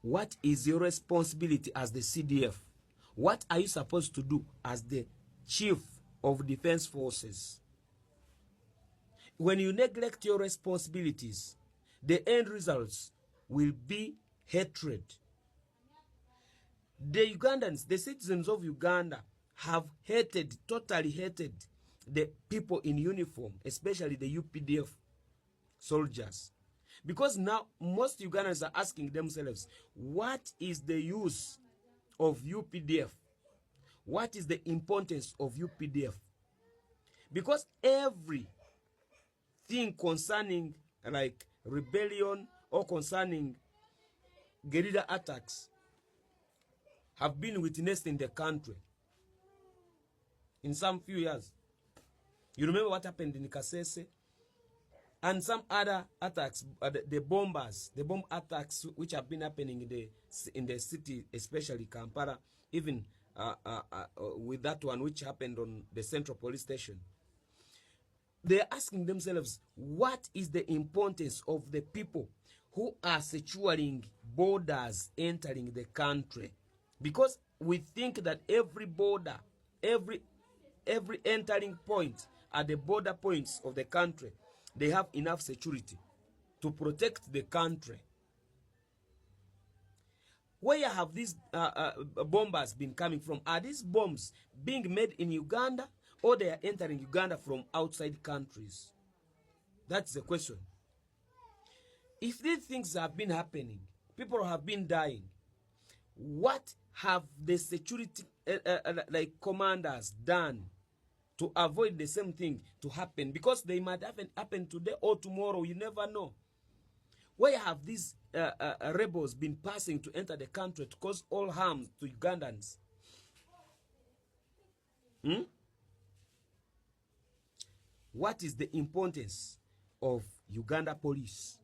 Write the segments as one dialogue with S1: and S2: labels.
S1: What is your responsibility as the CDF? What are you supposed to do as the chief of defense forces? When you neglect your responsibilities, the end results will be hatred. The Ugandans, the citizens of Uganda, have hated, totally hated the people in uniform, especially the UPDF soldiers. Because now most Ugandans are asking themselves, what is the use of UPDF? What is the importance of UPDF? Because everything concerning like rebellion or concerning guerrilla attacks have been witnessed in the country in some few years. You remember what happened in Kasese? And some other attacks, the bombers, the bomb attacks which have been happening in the city, especially Kampala, even with that one which happened on the central police station. They're asking themselves, what is the importance of the people who are securing borders entering the country? Because we think that every border, every entering point at the border points of the country, they have enough security to protect the country. Where have these bombers been coming from? Are these bombs being made in Uganda, or they are entering Uganda from outside countries? That's the question. If these things have been happening, people have been dying, what have the security like commanders done to avoid the same thing to happen? Because they might happen today or tomorrow, you never know. Where have these rebels been passing to enter the country to cause all harm to Ugandans? What is the importance of Uganda police?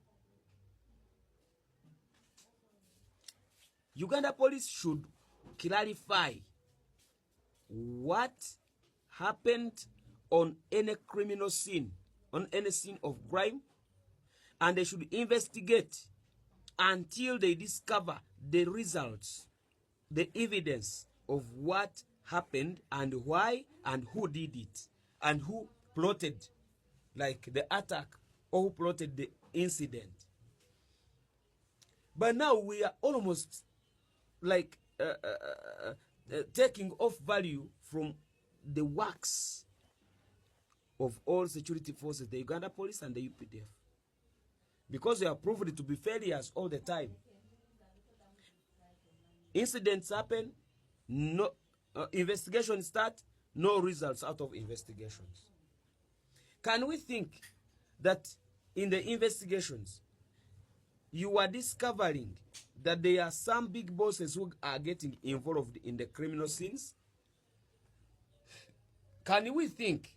S1: Uganda police should clarify what happened on any criminal scene, on any scene of crime, and they should investigate until they discover the results, the evidence of what happened and why and who did it and who plotted like the attack or who plotted the incident. But now we are almost like taking off value from the works of all security forces, the Uganda police and the UPDF, because they are proved to be failures all the time. Incidents happen, no investigations start, no results out of investigations. Can we think that in the investigations you are discovering that there are some big bosses who are getting involved in the criminal scenes? Can we think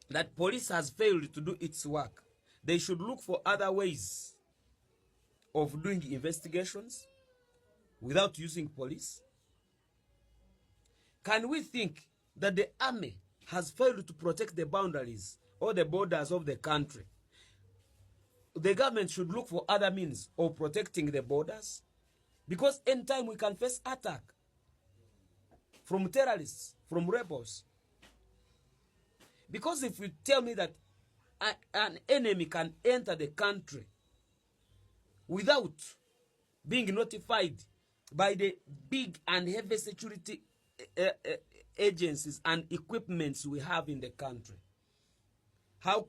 S1: that police has failed to do its work? They should look for other ways of doing investigations without using police? Can we think that the army has failed to protect the boundaries or the borders of the country? The government should look for other means of protecting the borders, because anytime we can face attack from terrorists, from rebels. Because if you tell me that an enemy can enter the country without being notified by the big and heavy security agencies and equipments we have in the country, how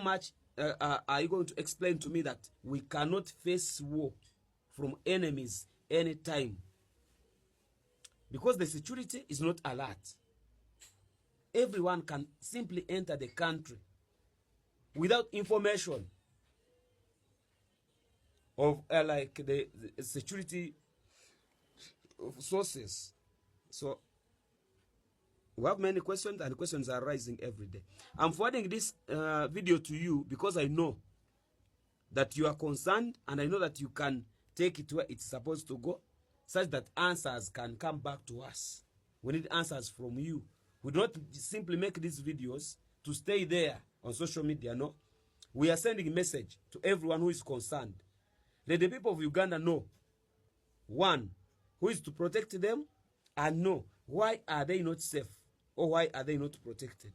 S1: much are you going to explain to me that we cannot face war from enemies anytime? Because the security is not alert. Everyone can simply enter the country without information of like the security sources. So we have many questions, and questions are rising every day. I'm forwarding this video to you because I know that you are concerned, and I know that you can take it where it's supposed to go, such that answers can come back to us. We need answers from you. We don't simply make these videos to stay there on social media, no. We are sending a message to everyone who is concerned. Let the people of Uganda know one who is to protect them and know why are they not safe or why are they not protected.